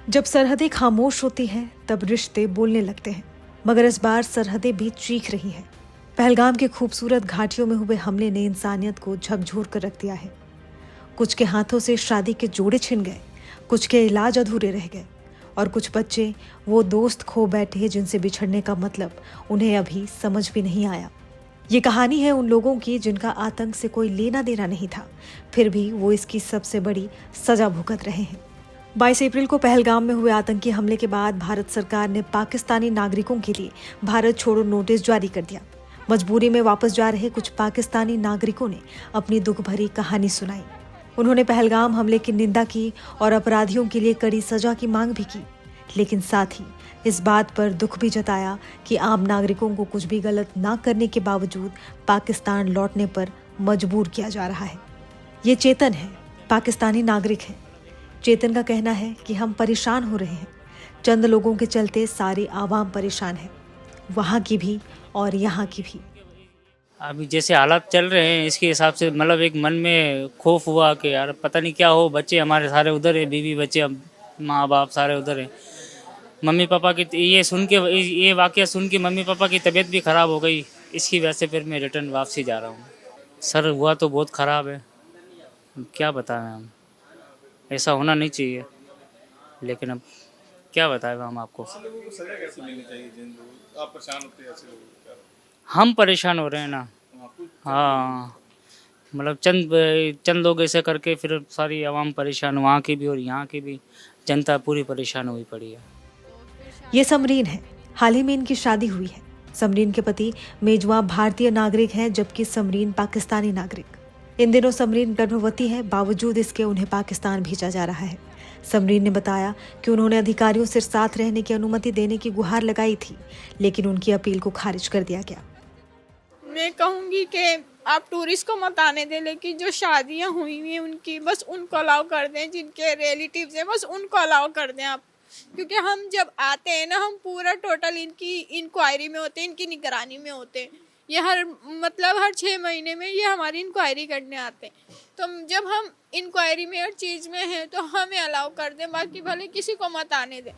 जब सरहदें खामोश होती हैं तब रिश्ते बोलने लगते हैं, मगर इस बार सरहदें भी चीख रही हैं। पहलगाम की खूबसूरत घाटियों में हुए हमले ने इंसानियत को झकझोर कर रख दिया है। कुछ के हाथों से शादी के जोड़े छिन गए, कुछ के इलाज अधूरे रह गए और कुछ बच्चे वो दोस्त खो बैठे जिनसे बिछड़ने का मतलब उन्हें अभी समझ भी नहीं आया। ये कहानी है उन लोगों की जिनका आतंक से कोई लेना देना नहीं था, फिर भी वो इसकी सबसे बड़ी सजा भुगत रहे हैं। 22 अप्रैल को पहलगाम में हुए आतंकी हमले के बाद भारत सरकार ने पाकिस्तानी नागरिकों के लिए भारत छोड़ो नोटिस जारी कर दिया। मजबूरी में वापस जा रहे कुछ पाकिस्तानी नागरिकों ने अपनी दुख भरी कहानी सुनाई। उन्होंने पहलगाम हमले की निंदा की और अपराधियों के लिए कड़ी सजा की मांग भी की, लेकिन साथ ही इस बात पर दुख भी जताया कि आम नागरिकों को कुछ भी गलत ना करने के बावजूद पाकिस्तान लौटने पर मजबूर किया जा रहा है। ये चेतन है, पाकिस्तानी नागरिक है। चेतन का कहना है कि हम परेशान हो रहे हैं, चंद लोगों के चलते सारी आवाम परेशान है, वहाँ की भी और यहाँ की भी। अभी जैसे हालात चल रहे हैं इसके हिसाब से मतलब एक मन में खौफ हुआ कि यार पता नहीं क्या हो। बच्चे हमारे सारे उधर है, बीवी बच्चे, अब माँ बाप सारे उधर है। मम्मी पापा की ये वाकया सुन के मम्मी पापा की तबीयत भी ख़राब हो गई। इसकी वजह से फिर मैं रिटर्न वापसी जा रहा हूँ। सर हुआ तो बहुत ख़राब है, क्या बताएं हम। ऐसा होना नहीं चाहिए, लेकिन अब क्या बताएं हम आपको। लोगों को सजा कैसे मिलनी चाहिए जिन लोग आप परेशान होते हैं ऐसे लोगों के कारण? हम परेशान हो रहे हैं ना। हाँ, मतलब चंद लोग ऐसे करके फिर सारी आवाम परेशान, वहाँ की भी और यहाँ की भी जनता पूरी परेशान हुई पड़ी है। ये समरीन है, हाल ही में इनकी शादी हुई है। समरीन के पति मेजवा भारतीय नागरिक हैं, जबकि समरीन पाकिस्तानी नागरिक। इन दिनों समरीन गर्भवती है, बावजूद इसके उन्हें पाकिस्तान भेजा जा रहा है। समरीन ने बताया कि उन्होंने अधिकारियों से साथ रहने की अनुमति देने की गुहार लगाई थी, लेकिन उनकी अपील को खारिज कर दिया गया। मैं कहूँगी कि आप टूरिस्ट को मत आने दें, लेकिन जो शादियाँ हुई हैं उनकी बस उनको अलाउ कर दें, जिनके रिलेटिव्स हैं बस उनको अलाउ कर दें आप। क्योंकि हम जब आते हैं ना, हम पूरा टोटल इनकी इंक्वायरी में होते हैं, इनकी निगरानी में होते हैं। ये हर 6 महीने में ये हमारी इंक्वायरी करने आते हैं। तो जब हम इंक्वायरी में हर चीज़ में हैं तो हमें अलाउ कर दें, बाकी भले किसी को मत आने दें।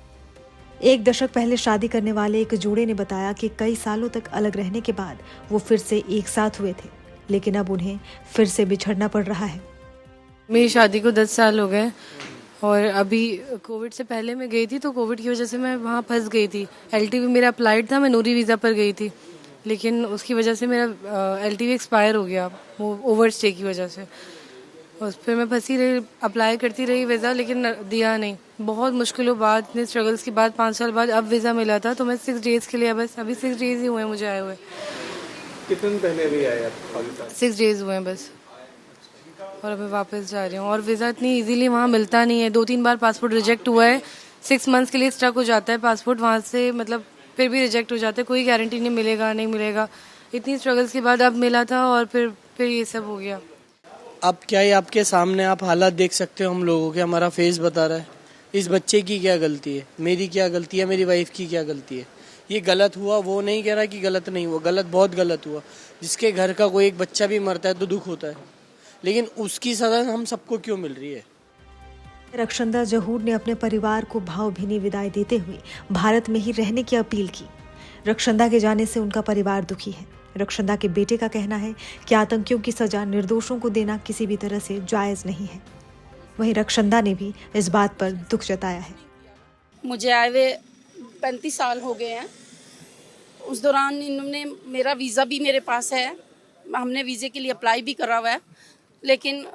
एक दशक पहले शादी करने वाले एक जोड़े ने बताया कि कई सालों तक अलग रहने के बाद वो फिर से एक साथ हुए थे, लेकिन अब उन्हें फिर से बिछड़ना पड़ रहा है। मेरी शादी को 10 साल हो गए और अभी कोविड से पहले मैं गई थी, तो कोविड की वजह से मैं वहाँ फंस गई थी। LTV मेरा अप्लाइड था, मैं नूरी वीज़ा पर गई थी, लेकिन उसकी वजह से मेरा LTV एक्सपायर हो गया, वो ओवर स्टे की वजह से। उस पर मैं फंसी रही, अप्लाई करती रही वीज़ा, लेकिन दिया नहीं। बहुत मुश्किलों बाद, इतने स्ट्रगल्स के बाद 5 साल बाद अब वीज़ा मिला था। तो मैं 6 डेज़ के लिए, बस अभी 6 डेज़ ही हुए हैं मुझे आए हुए। कितने दिन पहले भी आए आप पाकिस्तान? 6 डेज़ हुए हैं बस, और अभी वापस जा रही हूँ। और वीज़ा इतनी इजीली वहाँ मिलता नहीं है। 2-3 बार पासपोर्ट रिजेक्ट हुआ है। 6 मंथ्स के लिए स्टक हो जाता है पासपोर्ट वहाँ से, मतलब फिर भी रिजेक्ट हो जाता है। कोई गारंटी नहीं मिलेगा नहीं मिलेगा। इतनी स्ट्रगल्स के बाद अब मिला था और फिर ये सब हो गया। अब क्या है, आपके सामने आप हालात देख सकते हो हम लोगों के, हमारा फेस बता रहा है। इस बच्चे की क्या गलती है, मेरी क्या गलती है, मेरी वाइफ की क्या गलती है। ये गलत हुआ, वो नहीं कह रहा कि गलत नहीं हुआ, गलत बहुत गलत हुआ। जिसके घर का कोई एक बच्चा भी मरता है तो दुख होता है, लेकिन उसकी सजा हम सबको क्यों मिल रही है। रक्षंदा जहूर ने अपने परिवार को भावभीनी विदाई देते हुए भारत में ही रहने की अपील की। रक्षंदा के जाने से उनका परिवार दुखी है। रक्षंदा के बेटे का कहना है कि आतंकियों की सजा निर्दोषों को देना किसी भी तरह से जायज नहीं है। वहीं रक्षंदा ने भी इस बात पर दुख जताया है। मुझे आए हुए 35 साल हो गए हैं। उस दौरान इन्होंने, मेरा वीज़ा भी मेरे पास है, हमने वीज़े के लिए अप्लाई भी करा हुआ है, लेकिन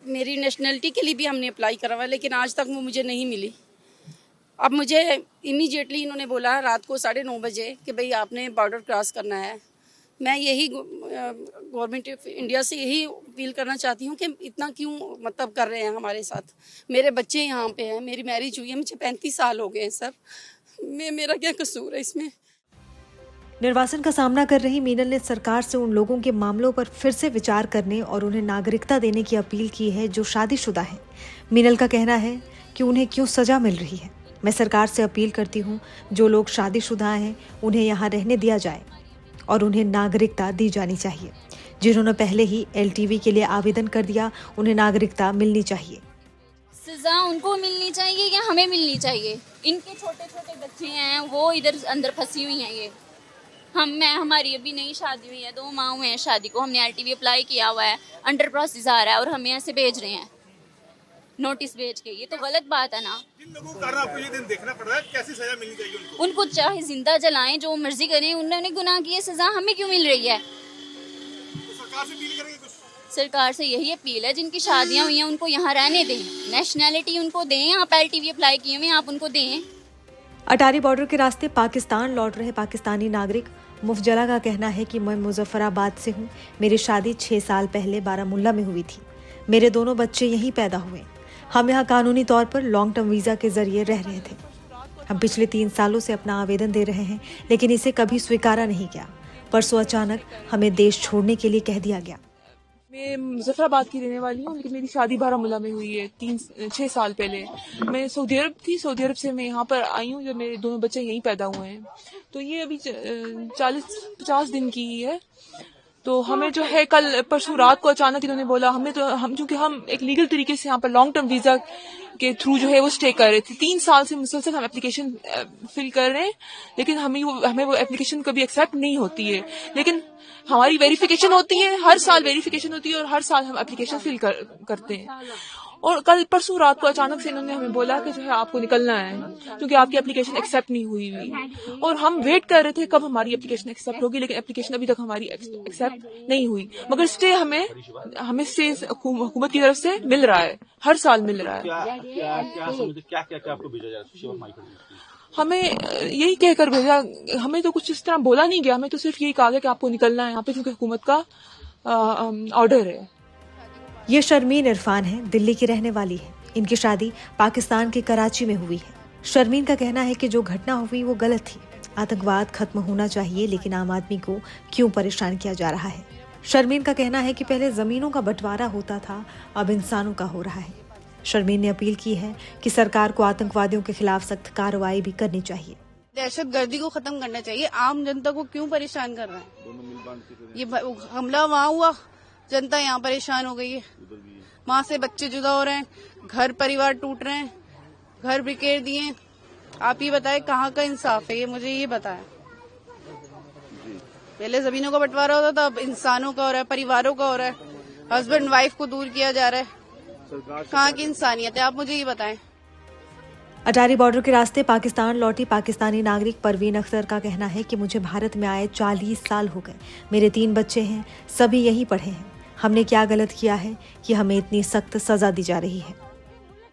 मेरी नेशनलिटी के लिए भी हमने अप्लाई करा हुआ है, लेकिन आज तक वो मुझे नहीं मिली। अब मुझे इमीडिएटली इन्होंने बोला रात को 9:30 बजे कि भाई आपने बॉर्डर क्रॉस करना है। मैं यही गवर्नमेंट ऑफ इंडिया से यही अपील करना चाहती हूँ कि इतना क्यों मतलब कर रहे हैं हमारे साथ। मेरे बच्चे यहाँ पे हैं, मेरी मैरिज हुई है, मुझे 35 साल हो गए हैं सर। मेरा क्या कसूर है इसमें। निर्वासन का सामना कर रही मीनल ने सरकार से उन लोगों के मामलों पर फिर से विचार करने और उन्हें नागरिकता देने की अपील की है जो शादीशुदा हैं। मीनल का कहना है कि उन्हें क्यों सजा मिल रही है। मैं सरकार से अपील करती हूँ, जो लोग शादीशुदा हैं उन्हें यहाँ रहने दिया जाए और उन्हें नागरिकता दी जानी चाहिए। जिन्होंने पहले ही LTV के लिए आवेदन कर दिया, उन्हें नागरिकता मिलनी चाहिए। सजा उनको मिलनी चाहिए या हमें मिलनी चाहिए? इनके छोटे छोटे बच्चे हैं, वो इधर अंदर फंसी हुई हैं। ये हमारी अभी नई शादी हुई है, 2 माह हुए हैं शादी को, हमने LTV अप्लाई किया हुआ है, अंडर प्रोसेस आ रहा है और हमें ऐसे भेज रहे हैं नोटिस भेज के। ये तो गलत बात है ना। जिन लोगों के कारण आपको ये दिन देखना पड़ रहा है, कैसी सजा मिलनी चाहिए उनको? उनको चाहे जिंदा जलाएं, जो मर्जी करें, उन्होंने गुनाह किए, सजा हमें क्यों मिल रही है? तो सरकार से अपील करेंगे कुछ? सरकार से यही अपील है, जिनकी शादियां हुई हैं उनको यहाँ रहने दें, नेशनैलिटी उनको दें, आप LTV अप्लाई किए हुए आप उनको दें। अटारी बॉर्डर के रास्ते पाकिस्तान लौट रहे पाकिस्तानी नागरिक मुफजला का कहना है कि मैं मुजफ्फराबाद से हूँ। मेरी शादी 6 साल पहले बारामुल्ला में हुई थी। मेरे दोनों बच्चे यहीं पैदा हुए। हम यहाँ कानूनी तौर पर लॉन्ग टर्म वीज़ा के जरिए रह रहे थे। हम पिछले 3 सालों से अपना आवेदन दे रहे हैं, लेकिन इसे कभी स्वीकारा नहीं गया। परसों अचानक हमें देश छोड़ने के लिए कह दिया गया। मैं मुजफ्फराबाद की रहने वाली हूँ, लेकिन मेरी शादी बारामुल्ला में हुई है 6 साल पहले। मैं सऊदी अरब थी, सऊदी अरब से मैं यहाँ पर आई हूँ जब मेरे दोनों बच्चे यहीं पैदा हुए हैं। तो ये अभी 40-50 दिन की ही है। तो हमें जो है कल परसों रात को अचानक इन्होंने बोला, क्योंकि हम एक लीगल तरीके से यहाँ पर लॉन्ग टर्म वीजा के थ्रू जो है वो स्टे कर रहे थे। 3 साल से मुसलसल हम एप्लीकेशन फिल कर रहे हैं, लेकिन हमें वो एप्लीकेशन कभी एक्सेप्ट नहीं होती है। लेकिन हमारी वेरिफिकेशन होती है, हर साल वेरिफिकेशन होती है और हर साल हम एप्लीकेशन फिल करते हैं। और कल परसों रात को अचानक से इन्होंने हमें बोला कि जो है आपको निकलना है, क्योंकि आपकी एप्लीकेशन एक्सेप्ट नहीं हुई। और हम वेट कर रहे थे कब हमारी एप्लीकेशन एक्सेप्ट होगी, लेकिन एप्लीकेशन अभी तक हमारी एक्सेप्ट नहीं हुई। मगर स्टे हमें स्टे हुकूमत की तरफ से मिल रहा है, हर साल मिल रहा है। क्या आपको भेजा जा रहा है? हमें यही कहकर भेजा, हमें तो कुछ इस तरह बोला नहीं गया, हमें तो सिर्फ यही कहा गया कि आपको निकलना है यहाँ पे, क्योंकि हुकूमत का ऑर्डर है। ये शर्मीन इरफान है, दिल्ली की रहने वाली है। इनकी शादी पाकिस्तान के कराची में हुई है। शर्मीन का कहना है कि जो घटना हुई वो गलत थी। आतंकवाद खत्म होना चाहिए, लेकिन आम आदमी को क्यों परेशान किया जा रहा है। शर्मीन का कहना है कि पहले जमीनों का बंटवारा होता था, अब इंसानों का हो रहा है। शर्मीन ने अपील की है कि सरकार को आतंकवादियों के खिलाफ सख्त कार्रवाई भी करनी चाहिए। दहशतगर्दी को खत्म करना चाहिए। आम जनता को क्यों परेशान कर रहा है? ये हमला वहाँ हुआ, जनता यहाँ परेशान हो गई है। माँ से बच्चे जुदा हो रहे हैं, घर परिवार टूट रहे हैं, घर बिखेर दिए। आप ये बताएं कहाँ का इंसाफ है? ये मुझे ये बताएं। पहले जमीनों का बंटवारा होता था, अब इंसानों का हो रहा है, परिवारों का हो रहा है। हस्बैंड वाइफ को दूर किया जा रहा है। कहाँ की इंसानियत है? आप मुझे ये बताएं। अटारी बॉर्डर के रास्ते पाकिस्तान लौटी पाकिस्तानी नागरिक परवीन अख्तर का कहना है कि मुझे भारत में आए 40 साल हो गए। मेरे 3 बच्चे हैं, सभी यहीं पढ़े हैं। हमने क्या गलत किया है कि हमें इतनी सख्त सजा दी जा रही है?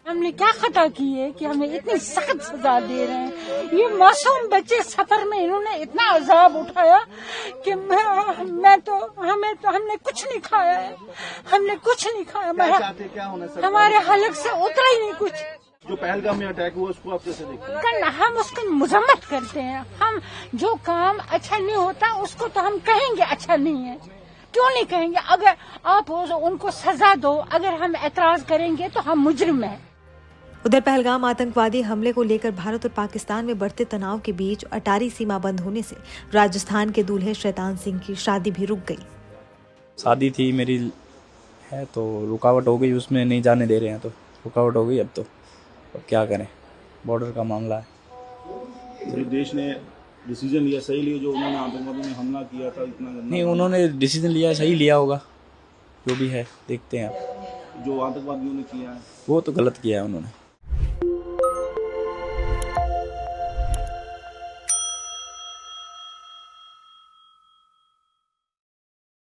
हमने क्या खता की है कि हमें इतनी सख्त सजा दे रहे हैं? ये मासूम बच्चे सफर में इन्होंने इतना अजाब उठाया कि हमने कुछ नहीं खाया है, हमने कुछ नहीं खाया। हमारे हलक से उतरा ही नहीं कुछ। जो पहलगाम में अटैक हुआ उसको आप कैसे देखते हैं? हम उसकी मजम्मत करते हैं। हम जो काम अच्छा नहीं होता उसको तो हम कहेंगे अच्छा नहीं है, क्यों नहीं कहेंगे? अगर आप उनको सजा दो, अगर हम एतराज करेंगे तो हम मुजरिम हैं। उधर पहलगाम आतंकवादी हमले को लेकर भारत और पाकिस्तान में बढ़ते तनाव के बीच अटारी सीमा बंद होने से राजस्थान के दूल्हे शैतान सिंह की शादी भी रुक गई। शादी थी मेरी है तो रुकावट हो गई, उसमें नहीं जाने दे रहे हैं तो रुकावट हो गई। अब क्या करें, बॉर्डर का मामला है। देश ने डिसीजन लिया, सही लिया जो उन्होंने आतंकवादियों ने हमला किया था इतना? नहीं, उन्होंने डिसीजन लिया सही लिया होगा, जो भी है देखते हैं। जो आतंकवादियों ने किया है वो तो गलत किया है उन्होंने।